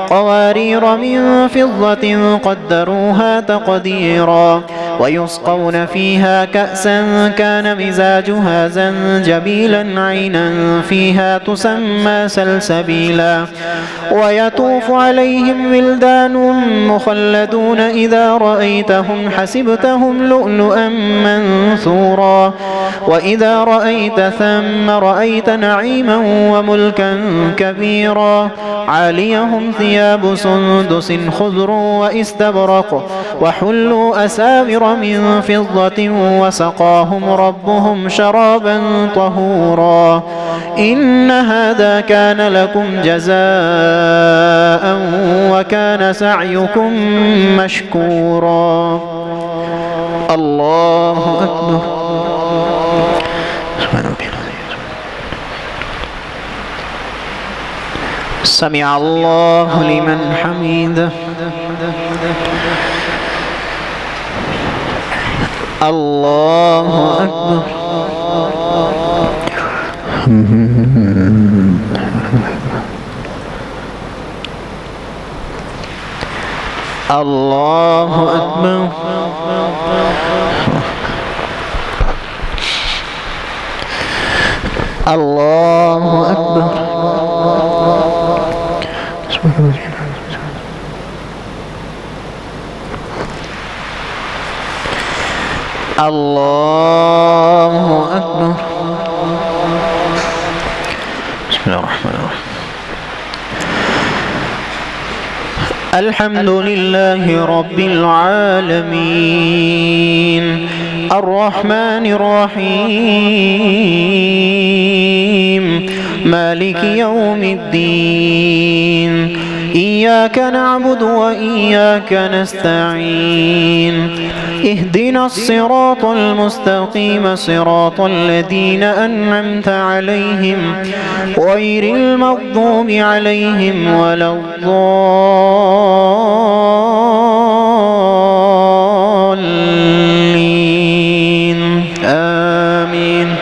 قوارير من فضة قدروها تقديرا ويسقون فيها كأسا كان مزاجها زنجبيلا عينا فيها تسمى سلسبيلا ويطوف عليهم ولدان مخلدون إذا رأيتهم حسبتهم لؤلؤا منثورا وإذا رأيت ثم رأيت نعيما وملكا كبيرا عاليهم ثياب سندس خضر واستبرق وحلوا أساور من فضة وسقاهم ربهم شرابا طهورا إن هذا كان لكم جزاء وكان سعيكم مشكورا الله أكبر سمع الله لمن حمده الله أكبر الله أكبر الله أكبر الله أكبر بسم الله الرحمن الرحيم الحمد لله رب العالمين الرحمن الرحيم مالك يوم الدين إياك نعبد وإياك نستعين اهدنا الصراط المستقيم صراط الذين أنعمت عليهم غير المغضوب عليهم ولا الضالين آمين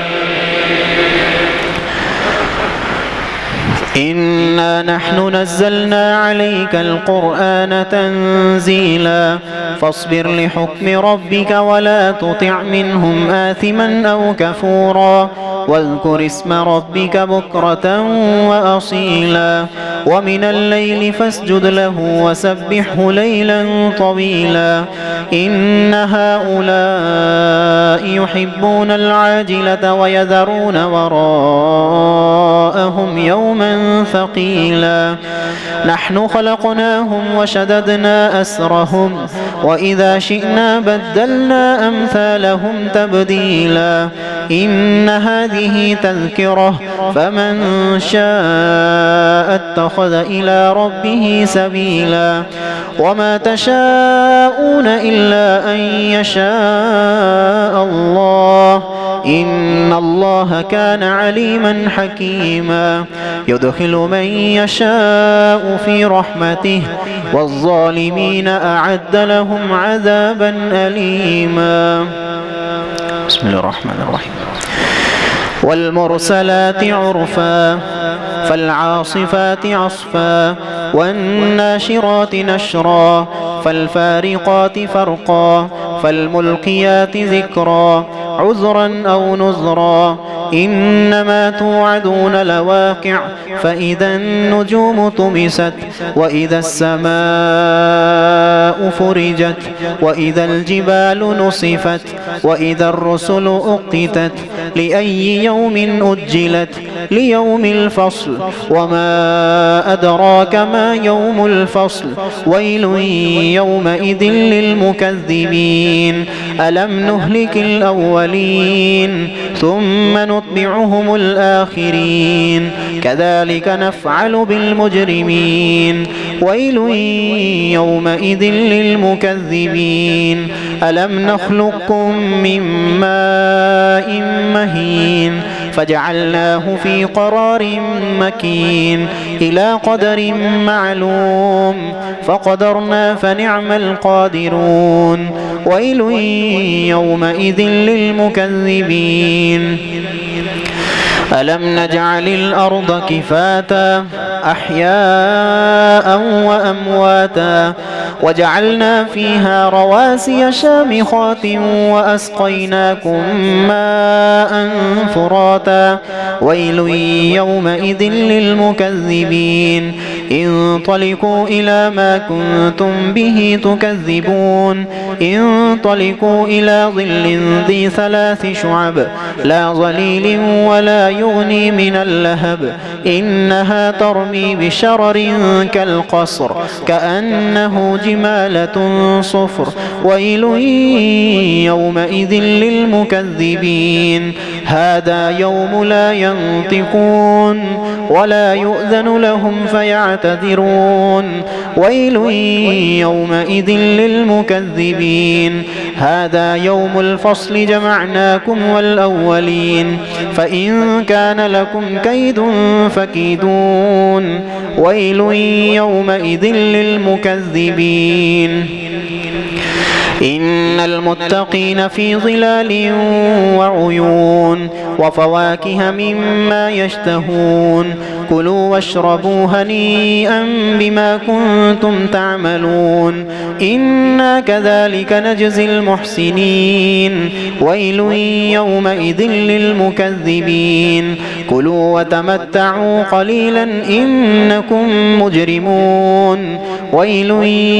إنا نحن نزلنا عليك القرآن تنزيلا فاصبر لحكم ربك ولا تطع منهم آثما أو كفورا واذكر اسم ربك بكرة وأصيلا ومن الليل فاسجد له وسبحه ليلا طويلا إن هؤلاء يحبون العاجلة ويذرون وراءهم يوما ثقيلا نحن خلقناهم وشددنا أسرهم وإذا شئنا بدلنا أمثالهم تبديلا إن هذه تذكرة فمن شاء اتخذ إلى ربه سبيلا وما تشاءون إلا أن يشاء الله إن الله كان عليما حكيما يدخل من يشاء في رحمته والظالمين أعد لهم عذابا أليما بسم الله الرحمن الرحيم والمرسلات عرفا فالعاصفات عصفا والناشرات نشرا فالفارقات فرقا فالملقيات ذكرا عذرا أو نذرا إنما توعدون لواقع فإذا النجوم طمست وإذا السماء فرجت وإذا الجبال نصفت وإذا الرسل أقتت لأي يوم أجلت ليوم الفصل وما أدراك ما يوم الفصل ويل يومئذ للمكذبين ألم نهلك الأولين ثم نتبعهم الآخرين كذلك نفعل بالمجرمين ويل يومئذ للمكذبين ألم نخلقكم من ماء مهين فجعلناه في قرار مكين إلى قدر معلوم فقدرنا فنعم القادرون ويل يومئذ للمكذبين ألم نجعل الأرض كفاتا أحياء وأمواتا وجعلنا فيها رواسي شامخات وأسقيناكم ماء فراتا ويل يومئذ للمكذبين انطلقوا إلى ما كنتم به تكذبون انطلقوا إلى ظل ذي 3 شعب لا ظليل ولا يغني من اللهب إنها ترمي بشرر كالقصر كأنه جمالة صفر ويل يومئذ للمكذبين هذا يوم لا ينطقون ولا يؤذن لهم فيعتذرون ويل يومئذ للمكذبين هذا يوم الفصل جمعناكم والأولين فإن كان لكم كيد فكيدون ويل يومئذ للمكذبين إن المتقين في ظلال وعيون وفواكه مما يشتهون كلوا واشربوا هنيئا بما كنتم تعملون إنا كذلك نجزي المحسنين ويل يومئذ للمكذبين كلوا وتمتعوا قليلا إنكم مجرمون ويل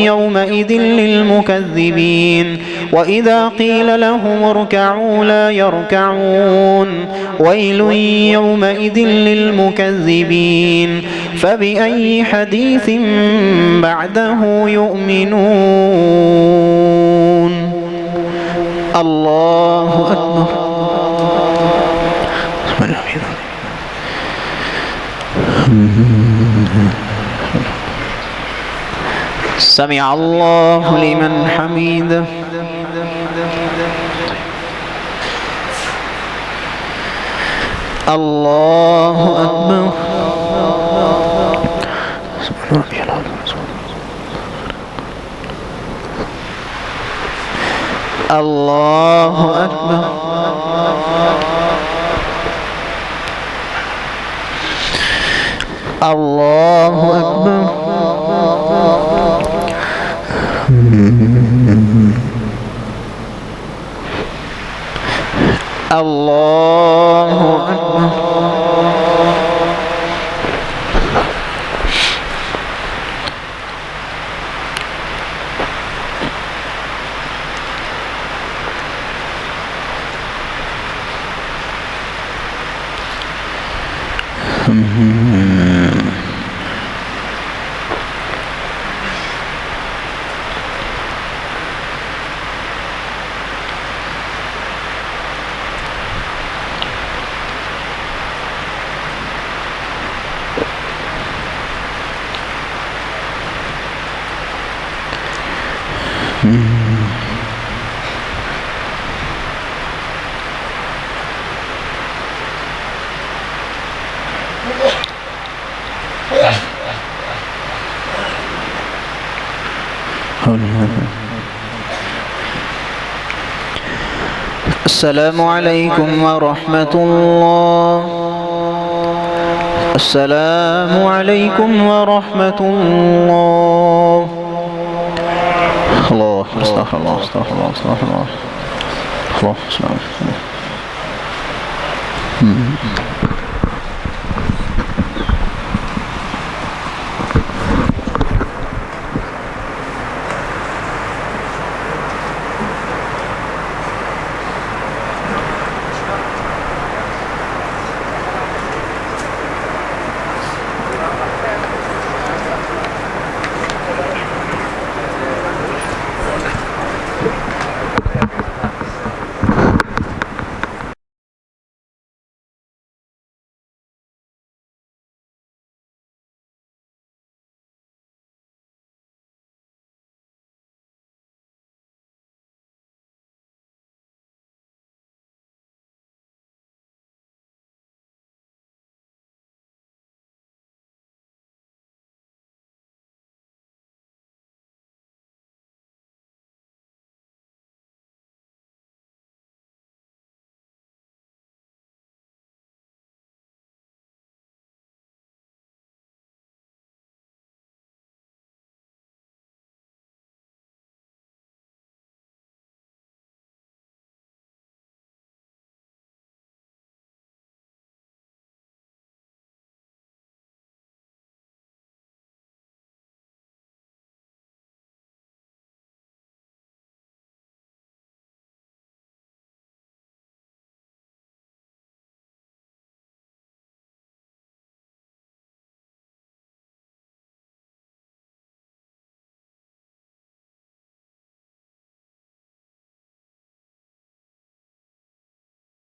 يومئذ للمكذبين وإذا قيل لهم اركعوا لا يركعون ويل يومئذ للمكذبين فبأي حديث بعده يؤمنون الله أكبر سمع الله لمن حمده الله أكبر الله أكبر الله أكبر الله أكبر. السلام عليكم ورحمة الله. السلام عليكم ورحمة الله. الله استغفر الله استغفر الله استغفر الله. الله السلام.